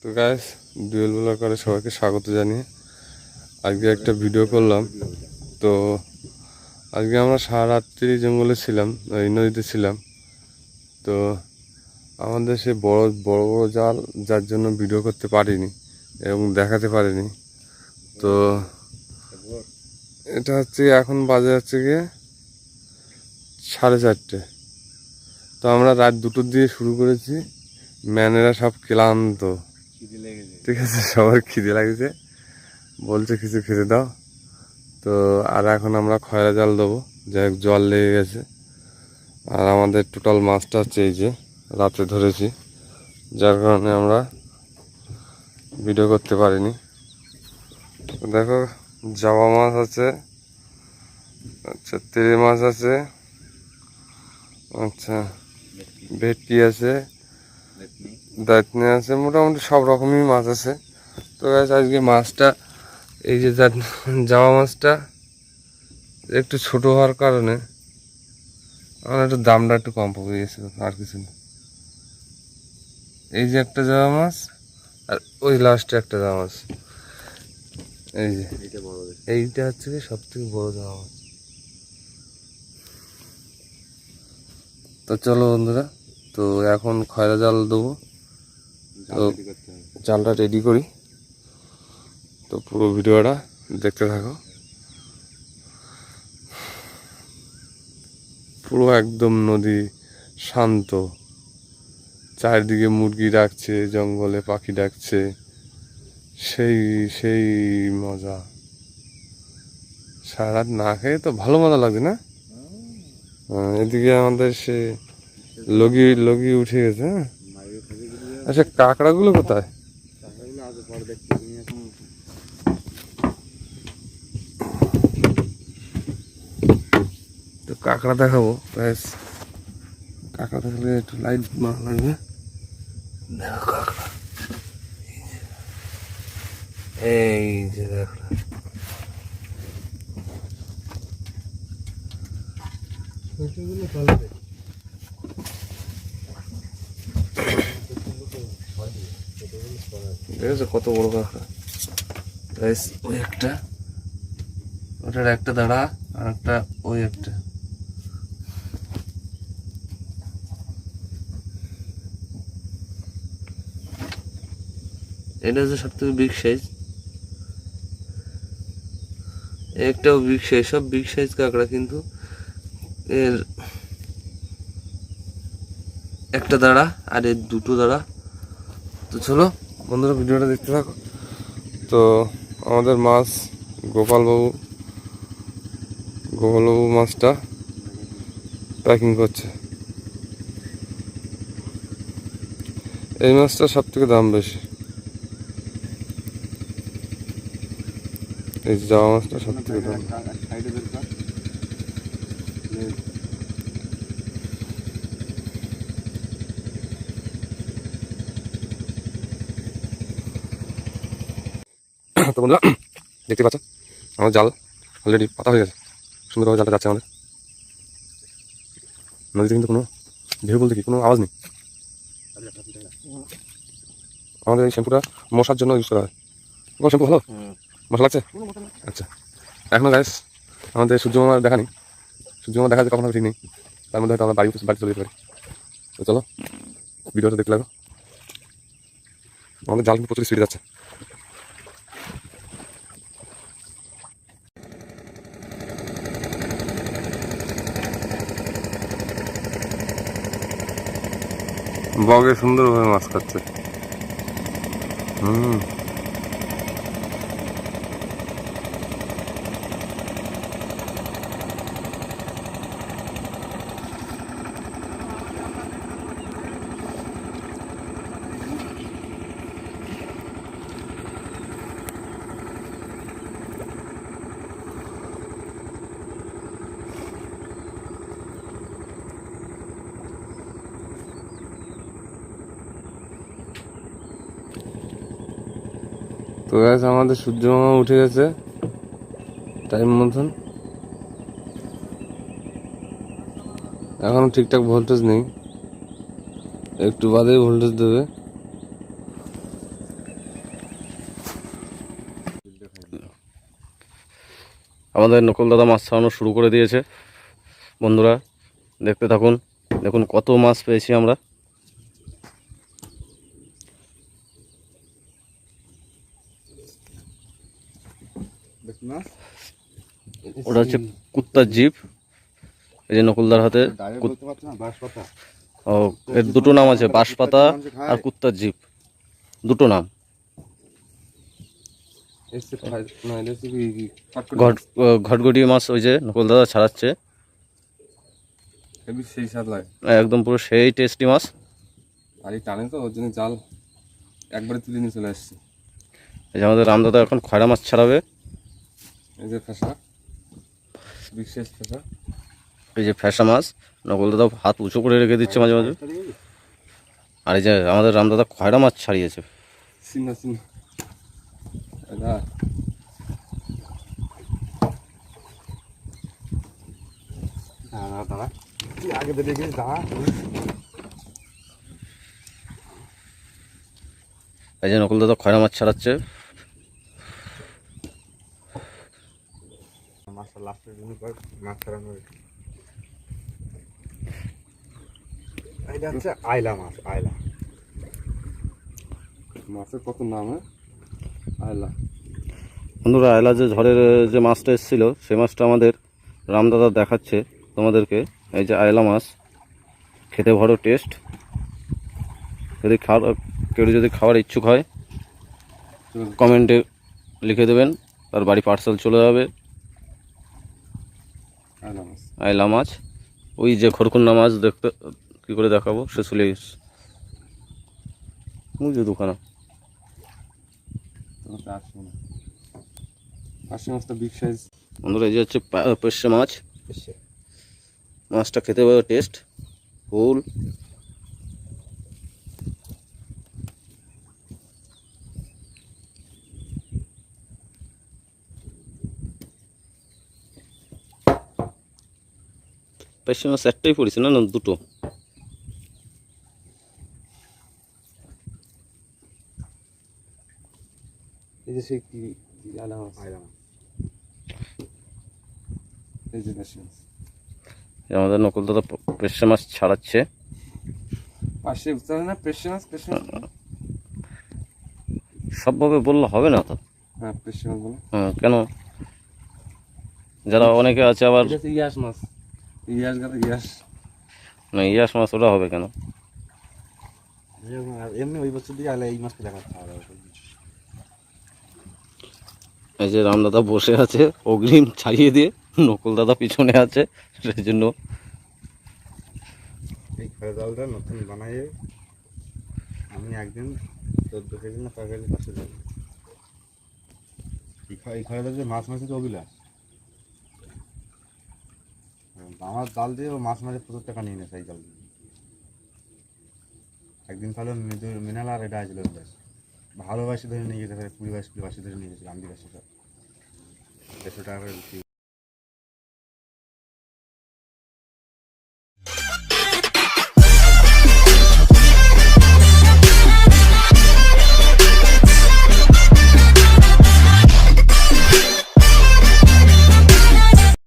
তো guys, dual ব্লগারে সবাইকে স্বাগত জানিয়ে আজকে একটা ভিডিও করলাম। তো আজকে আমরা সারা রাত্রি জঙ্গলে ছিলাম, এই নদীতে ছিলাম। তো আমাদের সে বড় বড় বড় জাল, যার জন্য ভিডিও করতে পারিনি এবং দেখাতে পারিনি। তো এটা হচ্ছে এখন বাজে হচ্ছে গিয়ে 4:30। তো আমরা রাত 2টোর দিয়ে শুরু করেছি। ম্যানেরা সব ক্লান্ত, ঠিক আছে, সবার খিদে লাগছে, বলছে কিছু খেতে দাও। তো আর এখন আমরা খয়রা জাল দেবো, যাই হোক জল লেগে গেছে। আর আমাদের টোটাল মাছটা হচ্ছে এই যে রাতে ধরেছি, যার কারণে আমরা ভিডিও করতে পারিনি। দেখো, জাবা মাছ আছে, আচ্ছা তেলে মাছ আছে, আচ্ছা ভেটকি আছে, দাঁতনি আছে, মোটামুটি সব রকমই মাছ আছে। তো আজকে মাছটা এই যে জাবা মাছটা একটু ছোট হওয়ার কারণে আমার একটু দামটা একটু কম পড়ে গেছে, আর কিছু না। এই যে একটা জাবা মাছ আর ওই লাস্টে একটা জাবা মাছ, এই যে এইটা হচ্ছে সব থেকে বড় জাবা মাছ। তো চলো বন্ধুরা, তো এখন খয়রা জাল দেবো, তো জালটা রেডি করি। তো পুরো ভিডিওটা দেখতে থাকো, পুরো একদম নদী শান্ত, চারিদিকে মুরগি ডাকছে, জঙ্গলে পাখি ডাকছে, সেই সেই মজা। সারা রাত না খেয়ে তো ভালো মজা লাগছে না? এদিকে আমাদের সে লগি লগি উঠে গেছে। হ্যাঁ, আচ্ছা কাঁকড়াগুলো কোথায়? তো কাঁকড়া দেখাবো, ব্যাস। কাঁকড়া থাকলে একটু লাইট মারা লাগবে। দেখো কাঁকড়া, এই যে দেখো, দেখেছো কত বড় কাঁকড়া? ব্যাস, ওই একটা, ওটার একটা দাঁড়া, আর একটা ওই একটা। এটা হচ্ছে সব থেকে বিগ সাইজ, একটাও বিগ সাইজ, সব বিগ সাইজ কাঁকড়া, কিন্তু এর একটা দাঁড়া আর এর দুটো দাঁড়া। তো চলো বন্ধুরা, ভিডিওটা দেখতে থাকো। তো আমাদের মাছ গোপালবাবু মাছটা প্যাকিং করছে। এই মাছটা সব থেকে দাম বেশি, এই জামা মাছটা সব থেকে দাম। তো বন্ধুরা দেখতে পাচ্ছ, আমার জাল অলরেডি পাতা হয়ে গেছে, সুন্দরভাবে জালটা যাচ্ছে আমাদের নদীতে। কিন্তু কোনো ঢেউ বলতে কি কোনো আওয়াজ নেই। আমাদের এই শ্যাম্পুটা মশার জন্য ইউজ করা হয়। শ্যাম্পু ভালো, মশা লাগছে? আচ্ছা, এখনো গাইস আমাদের সূর্য মামা দেখা নেই। সূর্য মামা দেখা যায় কখন হবে ঠিক নেই, তার মধ্যে হয়তো আমরা বাড়ি চলে যেতে পারি। তো চলো ভিডিওটা দেখতে লাগো। আমাদের জাল কিন্তু প্রচুর স্পিডে যাচ্ছে। বগে সুন্দরভাবে মাছ খাচ্ছে। তো গাইস, আমাদের সূর্য মামা উঠে গেছে টাইম মতন। এখনো ঠিকঠাক ভোল্টেজ নেই, একটু বাদেই ভোল্টেজ দেবে। আমাদের নকুল দাদা মাছ ছাড়ানো শুরু করে দিয়েছে। বন্ধুরা দেখতে থাকুন, দেখুন কত মাছ পেয়েছি আমরা। ওটা হচ্ছে কুত্তার জিপ। এই যে নকুলদার হাতে ও, এর দুটো নাম আছে, বাঁশপাতা আর কুত্তার জিপ, দুটো নাম। ঘটঘটি মাছ ওই যে নকুল দাদা ছাড়াচ্ছে, সেই স্বাদ লাগে একদম পুরো সেই টেস্টি মাছ। আর এই টানে তো ওর জন্য জাল একবারে তুলে নিয়ে চলে আসছে। এই যে আমাদের রামদাদা এখন খয়রা মাছ ছাড়াবে। এই যে ফেসা, বিশেষ ফেসা, এই যে ফ্যাসা মাছ নকুল দাদা হাত উঁচু করে রেখে দিচ্ছে মাঝে মাঝে। আর এই যে আমাদের রামদাদা খয়রা মাছ ছাড়িয়েছে। সিনা সিনা দাঁড়া আগে দেখে দাঁড়া। এই যে নকুল দাদা খয়রা মাছ ছাড়াচ্ছে। এটা হচ্ছে আইলা মাছ। আইলা মাছের কত নাম, আইলা। বন্ধুরা আয়লা যে ঝড়ের যে মাছটা এসেছিল সেই মাছটা আমাদের রামদাদা দেখাচ্ছে তোমাদেরকে। এই যে আয়লা মাছ, খেতে বড় টেস্ট। যদি কেউ যদি খাওয়ার ইচ্ছুক হয় কমেন্টে লিখে দেবেন, তার বাড়ি পার্সেল চলে যাবে। আয়লা মাছ, ওই যে খড়কুন্না মাছ দেখতে কী করে দেখাবো, সে চলে গেছে বুঝলি দোকানা। বন্ধুরা এই যে হচ্ছে পেশে মাছ, মাছটা খেতে বড় টেস্ট ফুল। পেশে মাছ একটাই পড়েছে না, না দুটো? এই যে সে কি আইলা মাছ, আইলা মাছ। এই যে পেশে মাছ আমাদের নকুল দাদা পেশে মাছ ছাড়াচ্ছে। পাশে বুঝতে পারে না, পেশে মাছ পেশে মাছ সবভাবে বললে হবে না তো। হ্যাঁ পেশে মাছ বলো। হ্যাঁ কেন, যারা অনেকে আছে আবার ইয়াস মাছ, ইয়াস গাদা ইয়াস না, ইয়াস মাছ ওটা হবে কেন? এমনি ওই বছর দিয়ে আইলা এই মাছটা দেখা খাওয়া দাওয়া। এই যে রামদাদা বসে আছে অগ্রিম ছাড়িয়ে দিয়ে, নকুল দাদা পিছনে আছে, সেই জন্য এই খড় জালটা নতুন বানাইয়ে আমি একদিন 14 কেজি না 5 কেজি পাশে যাবো। এই খড়টা যে মাছ মাছে তো অবিলাস, আমার জাল দিয়ে ও মাছ মাছে 70 টাকা নিয়ে নেয় সেই জাল দিয়ে। একদিন তাহলে মিনাল আর এটা আসছিল ভালোবাসি ধরে নিয়ে গেছে, 20-22 ধরে নিয়ে গেছিলাম, 150 টাকা করে।